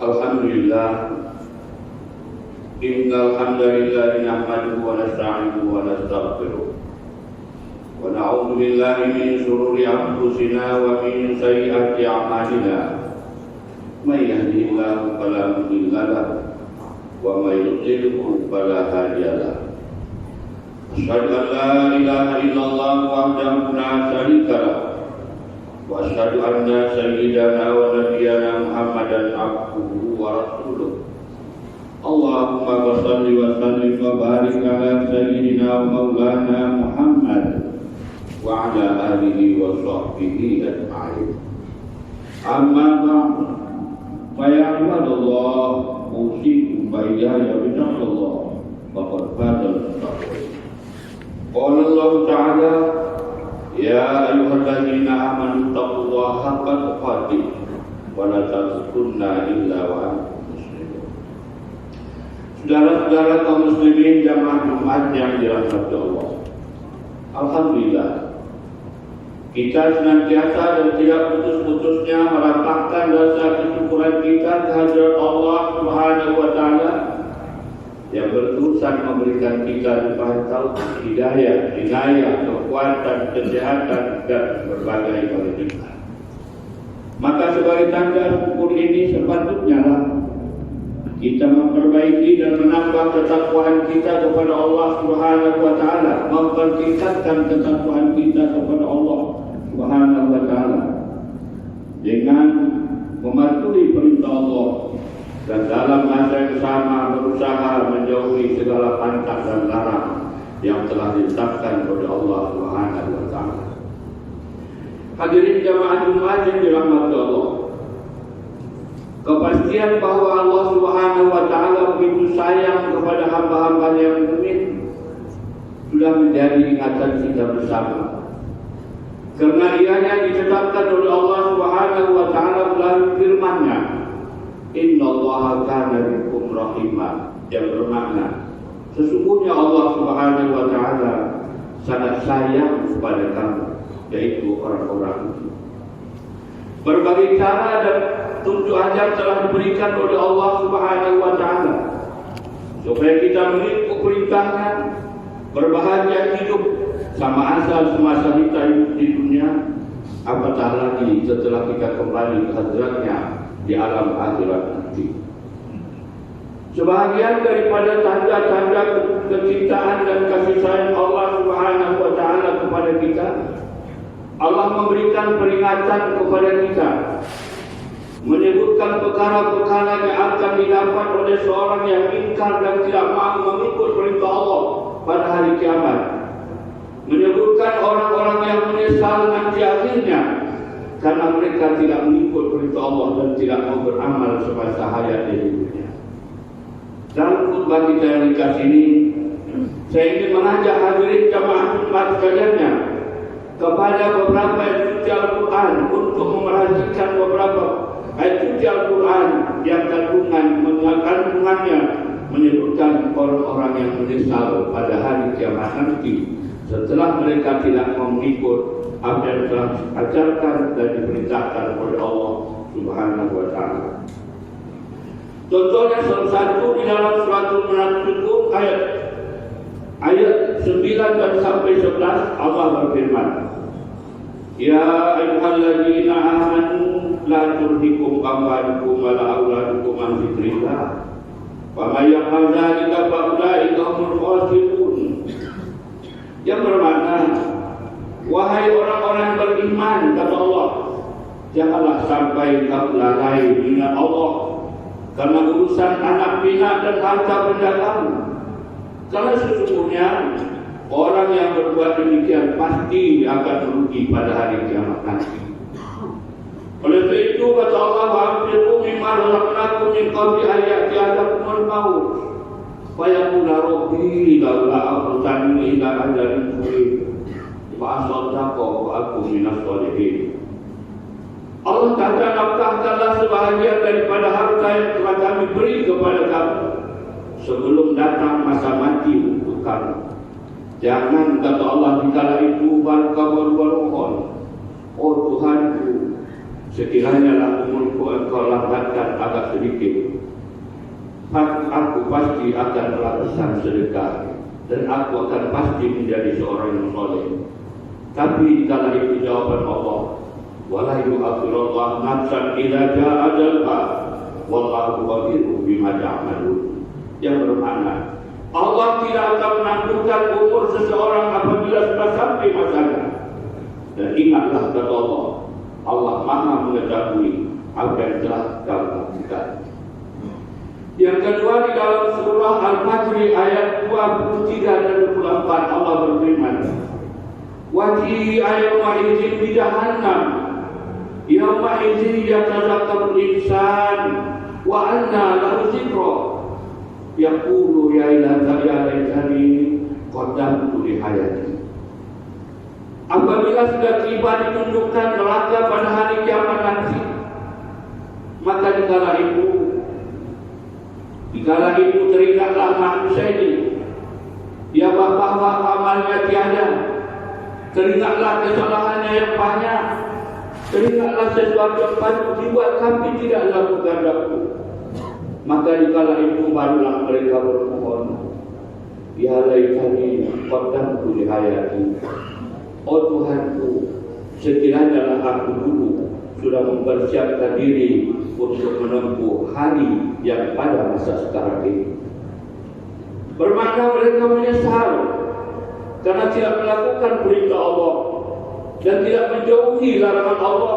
Alhamdulillah, innal hamdalillah nahmaduhu wa nasta'inuhu wa nastaghfiruh wa na'udzu billahi min shururi anfusina wa min sayyiati a'malina. May yahdihillahu fala mudilla lahu wa may yudlilhu fala hadiya lahu. Asyhadu an la ilaha illallah wahdahu la syarika lahu wa asyhadu anna sayyidana wa nabiyyana Muhammadan abduhu wa rasuluh. Allahumma shalli wa sallim wa barik ala sayyidina wa maulana Muhammad wa ala alihi wa sahbihi ajma'in. Amma ba'du, fa ya ibadallah, usikum wa iyaya bitaqwallah, faqad fazal muttaqin. Qala Allah Ta'ala, ya ayyuhalladzina amanu taqullaha haqqa tuqatih wa la tamutunna illa wa antum muslimun. Saudara-saudara kaum muslimin jamaah Jumat yang dirahmati Allah, alhamdulillah kita senantiasa dan tidak putus-putusnya merapatkan rasa kesyukuran kita kehadirat Allah Subhanahu wa Ta'ala yang berurusan memberikan kita taufik, hidayah, inayah, kekuatan, kesehatan dan berbagai nikmat. Maka sebagai tanda syukur ini sepatutnya kita memperbaiki dan menambah ketakwaan kita kepada Allah Subhanahu wa Ta'ala, mempertingkatkan ketakwaan kita kepada Allah Subhanahu wa Ta'ala dengan mematuhi perintah Allah dan dalam masa yang sama berusaha menjauhi segala pantang dan larang yang telah ditetapkan oleh Allah Subhanahu wa Ta'ala. Hadirin jamaah Jumat yang dirahmati Allah, kepastian bahwa Allah Subhanahu wa Ta'ala begitu sayang kepada hamba-hamba yang mukmin sudah menjadi ingatan kita bersama. Karena ianya ditetapkan oleh Allah Subhanahu wa Ta'ala melalui firman-Nya, innallaha kana bikum rahimah, yang bermakna sesungguhnya Allah Subhanahu wa Ta'ala sangat sayang kepada kamu, yaitu orang-orang itu. Berbagai cara dan tunjuk ajar telah diberikan oleh Allah Subhanahu wa Ta'ala supaya kita mengikut perintahnya, berbahagia hidup sama asal semasa kita hidup di dunia, apatah lagi setelah kita kembali ke hadiratnya di alam akhirat nanti. Sebahagian daripada tanda-tanda kecintaan dan kasih sayang Allah Subhanahu wa Ta'ala kepada kita, Allah memberikan peringatan kepada kita, menyebutkan perkara-perkara yang akan didapat oleh seorang yang ingkar dan tidak mahu mengikut perintah Allah pada hari kiamat, menyebutkan orang-orang yang menyesal nanti akhirnya karena mereka tidak mengikut perintah Allah dan tidak mau beramal semasa hayat di dunia. Dalam khutbah kita yang ringkas ini, saya ingin mengajak hadirin jamaah Jumat sekaliannya kepada beberapa ayat suci Al-Quran untuk memerhatikan beberapa ayat suci Al-Quran yang kandungannya menyebutkan orang-orang yang menyesal pada hari kiamat nanti setelah mereka tidak mengikut apa yang telah diajarkan dan diperintahkan oleh Allah Subhanahu wa Ta'ala. Contohnya salah satu di dalam suratul Munafiqun ayat 9 dan sampai 11, Allah berfirman, ya ayyuhalladzina amanu la tulhikum amwalukum wa la auladukum an dzikrillah wa may yaf'al dzalika fa ulaika humul khasirun. Yang bermakna, wahai orang-orang yang beriman, kata Allah, janganlah sampai kamu lalai mengingat Allah karena urusan anak pinak dan harta benda kamu. Karena sesungguhnya orang yang berbuat demikian pasti akan merugi pada hari kiamat nanti. Oleh itu kata Allah, wa'amfiqu mimma razaqnakum min qabli an ya'tiyakumul maut fa yaqulu rabbi laula aqtani ila ajalin qarib fa asaddaqa wa akun minas shalihin. Allah kata, nafkahkanlah sebahagian daripada harta yang telah kami beri kepada kamu sebelum datang masa mati untuk kamu. Jangan, kata Allah, dikala itu kamu bermohon, oh Tuhanku, sekiranya lah umurku engkau lambatkan agak sedikit, aku pasti akan melakukan sedekah dan aku akan pasti menjadi seorang yang soleh. Tapi kala itu jawaban Allah, wala yu'akhirullah nafsan idza jaa ajalha wallahu khabirun bima ta'malun. Yang bermakna Allah tidak akan menentukan umur seseorang apabila sudah sampai masanya. Dan ingatlah kata Allah, Allah Maha mengetahui apa yang telah kamu lakukan. Yang kedua, di dalam surah Al-Fajr ayat 23 dan 24 Allah berfirman, waji'a yawma idzin bi jahannam yawma idzin yatazakkaru al-insan wa anna lahu dzikra yaqulu ya laitani qaddamtu li hayati. Apabila sudah tiba ditunjukkan neraka pada hari kiamat nanti, maka dikala itu teringatlah manusia ini, dia bahwa amalnya tiada, teringatlah kesalahannya yang banyak, teringatlah sesuatu yang patut dibuat tapi tidak lakukan daku. Maka dikala itu barulah mereka bermohon, ya laitani qaddamtu li hayati. Oh Tuhanku, sekiranya aku dulu sudah mempersiapkan diri untuk menempuh hari yang pada masa sekarang ini. Bermakna mereka menyesal karena tidak melakukan perintah Allah dan tidak menjauhi larangan Allah,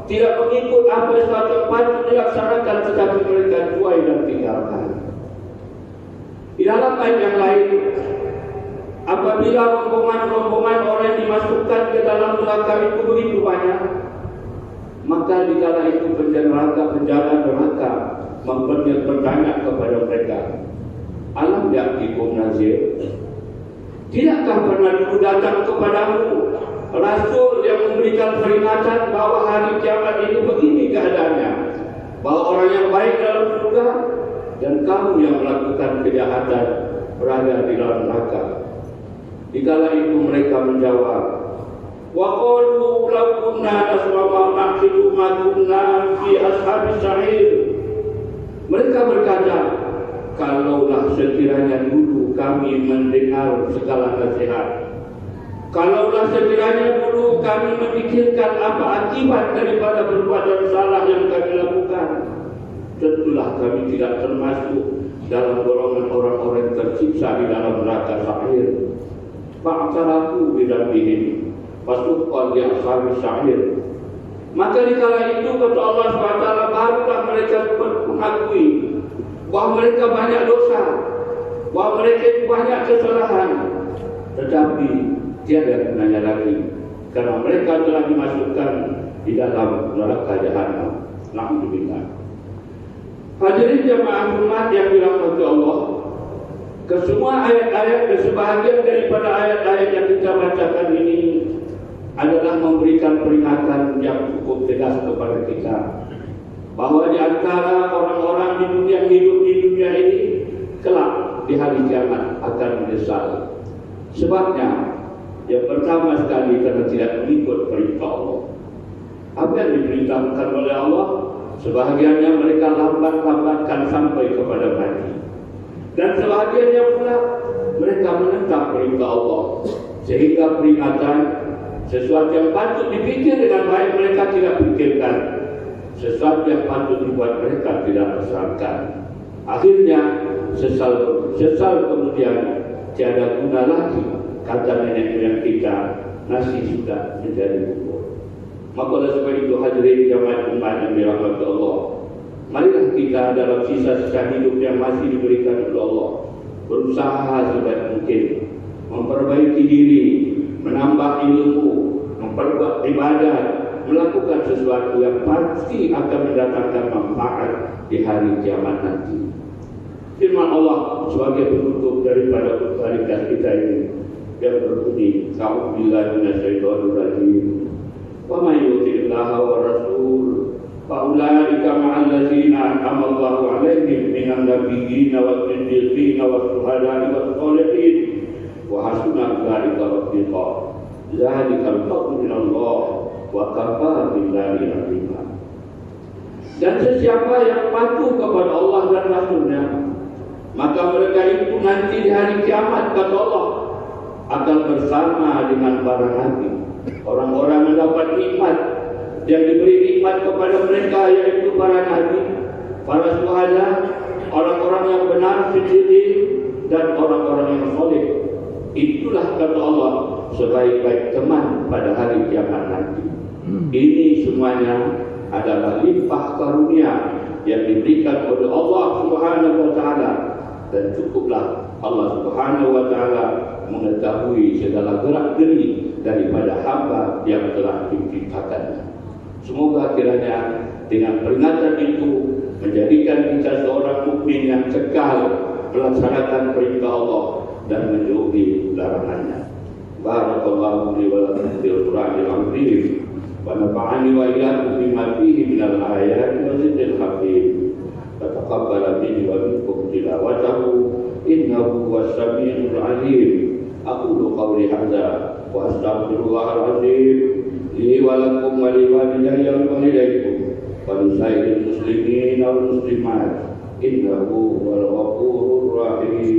tidak mengikut apa yang patut dilaksanakan, tetapi mereka cuai dan tinggalkan. Di dalam ayat yang lain, apabila rombongan-rombongan orang dimasukkan ke dalam neraka itu begitu banyak, maka dikala itu penjaga neraka bertanya kepada mereka, alam ya'tikum nazir, tidakkah pernah dulu datang kepadamu rasul yang memberikan peringatan bahwa hari kiamat ini begini keadaannya, bahwa orang yang baik dalam surga dan kamu yang melakukan kejahatan berada di dalam neraka. Dikala itu mereka menjawab, wa qalu law kunna nasma'u ma naqilu ma kunna fi ashabis sa'ir. Mereka berkata, kalaulah sekiranya dulu kami mendengar segala nasihat, kalaulah sekiranya dulu kami memikirkan apa akibat daripada perbuatan salah yang kami lakukan, tentulah kami tidak termasuk dalam golongan orang-orang yang tersiksa di dalam neraka sa'ir. Fa'tarafu bidambihim fasuqqan li ashabi sa'ir. Maka dikala itu kata Allah SWT, barulah mereka mengakui bahwa mereka banyak dosa, bahwa mereka itu banyak kesalahan, tetapi tiada gunanya lagi karena mereka telah dimasukkan di dalam neraka jahanam. Alhamdulillah. Hadirin jamaah umat yang dirahmati Allah, kesemua ayat-ayat dan sebahagian daripada ayat-ayat yang kita bacakan ini adalah memberikan peringatan yang cukup tegas kepada kita bahwa di antara orang-orang di dunia yang hidup di dunia ini kelak di hari kiamat akan menyesal. Sebabnya yang pertama sekali karena tidak mengikut perintah Allah. Apa yang diperintahkan oleh Allah, sebahagiannya mereka lambatkan sampai kepada mati. Dan sebahagiannya pula mereka menentang perintah Allah, sehingga peringatan sesuatu yang patut dipikir dengan baik mereka tidak pikirkan, sesuatu yang patut dibuat mereka tidak laksanakan. Akhirnya sesal kemudian tiada guna lagi, kata nenek moyang kita, nasi sudah menjadi bubur. Maka oleh sebab itu hadirin jamaah umat yang dirahmati Allah, marilah kita dalam sisa-sisa hidup yang masih diberikan oleh Allah berusaha sebaik mungkin memperbaiki diri, menambah ilmu, memperbuat ibadah, melakukan sesuatu yang pasti akan mendatangkan manfaat di hari kiamat nanti. Firman Allah sebagai penutup daripada khutbah kita ini yang berbunyi, A'udzubillahi minasyaitonir rajim. Wa may yuti'illaha wa rasul fa ulaika ma'al ladzina an'ama Allahu 'alaihim minan nabiyyin was-siddiqin was-syuhada'i was-shalihin wa hasuna ulaika rafiqa. Dzalikal fadlu minallah wa kafa billahi azima. Dan sesiapa yang patuh kepada Allah dan Rasulnya, maka mereka itu nanti di hari kiamat, kata Allah, akan bersama dengan para nabi. Orang-orang mendapat nikmat yang diberi nikmat kepada mereka, yaitu para nabi, para syuhada, orang-orang yang benar, siddiqin, dan orang-orang yang soleh. Itulah, kata Allah, sebaik-baik teman pada hari kiamat nanti. Ini semuanya adalah limpah karunia yang diberikan oleh Allah Subhanahu wa taala, dan cukuplah Allah Subhanahu wa taala mengetahui segala gerak-geri daripada hamba yang telah diciptakannya. Semoga kiranya dengan peringatan itu menjadikan kita seorang mukmin yang kekal melaksanakan perintah Allah dan menjauhi larangannya. Barakallahu li wa lakum fil Qur'anil azim wa nafa'ani wa iyyakum bima fihi minal ayati wa zikril hakim. Taqabbal minni wa minkum tilawatahu innahu huwas samiul alim. Aqulu qawli hadza wa astaghfirullahal azim li wa lakum wa li walidayya wa walidaykum wa li sairil muslimin wal muslimat innahu huwal ghafurur rahim.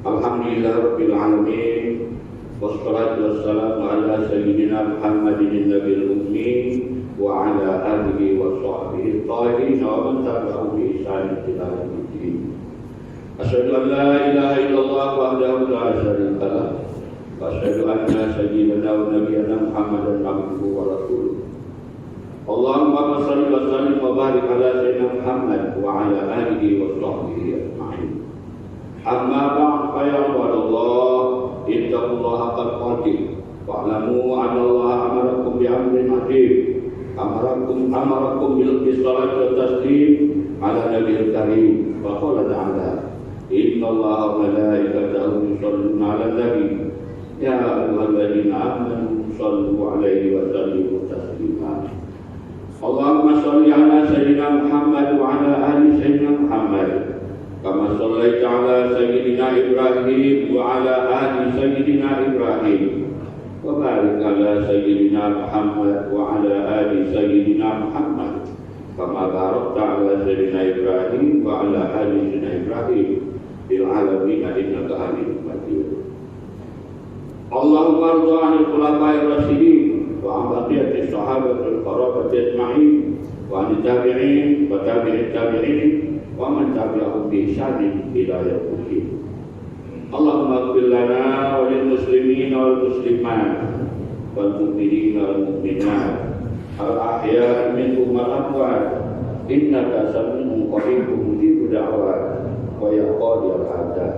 Alhamdulillah Rabbil Alamin, wassalatu wassalamu ala sayyidina Muhammadin nabiyil ummi wa ala alihi wa sahbihi tahirin wa man tabi'ahum bi ihsan ila yaumil. Asyhadu an la ilaha illallah wahdahu la syarika lah wa asyhadu anna sayyidina wa nabiyyana Muhammadan abduhu wa rasuluh. Allahumma shalli wa sallim wa barik ala sayyidina Muhammad wa ala alihi wa sahbihi ajma'in. Amma ba'd, fa ya ibadallah, ittaqullaha haqqa tuqatih wa'lamu anna Allah amarakum bi amrin 'azim. Amarakum bil salati wa taslim ala nabiyil karim. Wa qala ta'ala, inna Allaha wa malaikatahu yusholluna 'alan nabi ya ayyuhalladzina amanu shallu 'alaihi wa sallimu taslima. Allahumma shalli ala sayyidina Muhammad wa ala ali sayyidina Muhammad kama shallaita ala sayyidina Ibrahim wa ala ali sayyidina Ibrahim wa barik ala sayyidina Muhammad wa ala ali sayyidina Muhammad kama barakta ala sayyidina Ibrahim wa ala ali sayyidina Ibrahim fil alamin innaka Hamidum Majid. Allahumma arda 'anil khulafa'ir rasyidin wa 'an baqiyati sahabatil qarabati ajma'in wa 'an tabi'in wa tabi'it tabi'in wa man tabi'ahum bi ihsanin ila yaumil din. Allahumma ighfir lana wa lil muslimin wal muslimat wal mu'minin wal mu'minat al ahya'i minhum wal amwat innaka sami'un qaribun mujibud da'wat wa ya qadiyal hajat.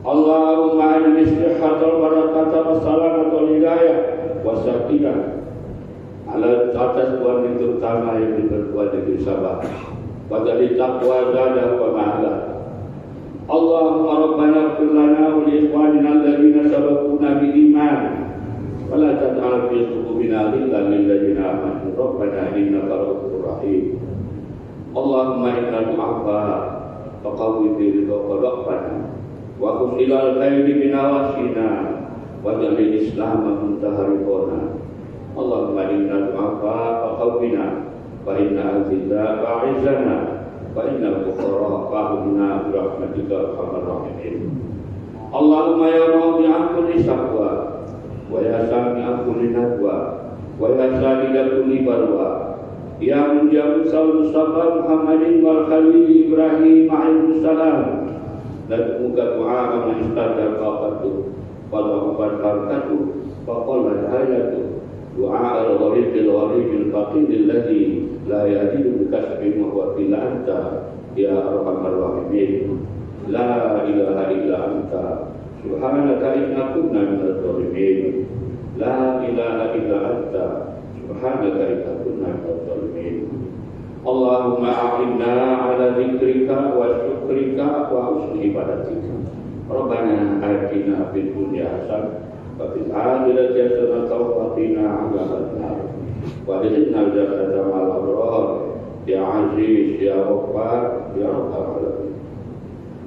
Allahumma inna istihatal barakata wassalamat wal hidayah wasakinah ala atas buan terutama yang diperkuat negeri Sabah pada taqwa zada wa ma'ala. Allahumma rabbana ighfir lana wa li ikhwanina alladhina sabaquna bil iman wa la taj'al fi qulubina ghillan lil ladzina amanu rabbana innaka ra'ufur rahim. Allahumma innal 'afwa faqawwi bi ridha rabbana wa qul ilal khairi min awasina wa jalil islam muntaharibona. Allahumma innal 'afwa faqawwina fa inna azza ba'izana fa innal fuqara fa'udna bi rahmatika arhamar rahimin. Allahumma ya rabbi an kulli shakwa wa ya sami an kulli nadwa wa ya salida kulli balwa ya munjam sal Mustafa Muhammadin wal Khalil Ibrahim alaihi salam dan muka doa man istada faqatu wa barakatuh wa qala hayatu doa al-gharib al-gharib al-faqir alladhi la yajidu bikasbin wa huwa illa anta ya arhamar rahimin. La ilaha illa anta subhanaka inna kunna minadh dhalimin. La ilaha illa anta subhanaka inna kunna minadh dhalimin. Allahumma a'inna ala dzikrika wa syukrika wa husni ibadatika. Rabbana atina fid dunya hasanah wa fil akhirati hasanah wa qina adzabannar. Wa adkhilna jannata ma'al abrar. Ya Aziz, Ya Ghaffar, Ya Rabbal Alamin.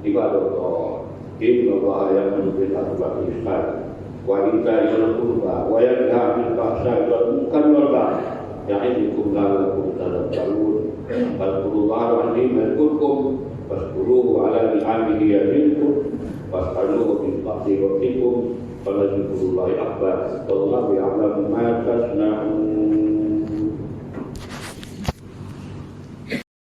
Ibadallah, inna Allah ya'muru bil 'adli wal ihsan wa ita'i dzil qurba wa yanha 'anil fahsya'i wal munkari wal baghi. Ya'idukum la'allakum tadhakkarun. Fadhkurullaha 'azima yadhkurkum washkuruhu 'ala ni'amihi yazidkum was'aluhu min fadli rabbikum. Waladzikrullahi akbar. Wallahu ya'lamu ma tasna'un.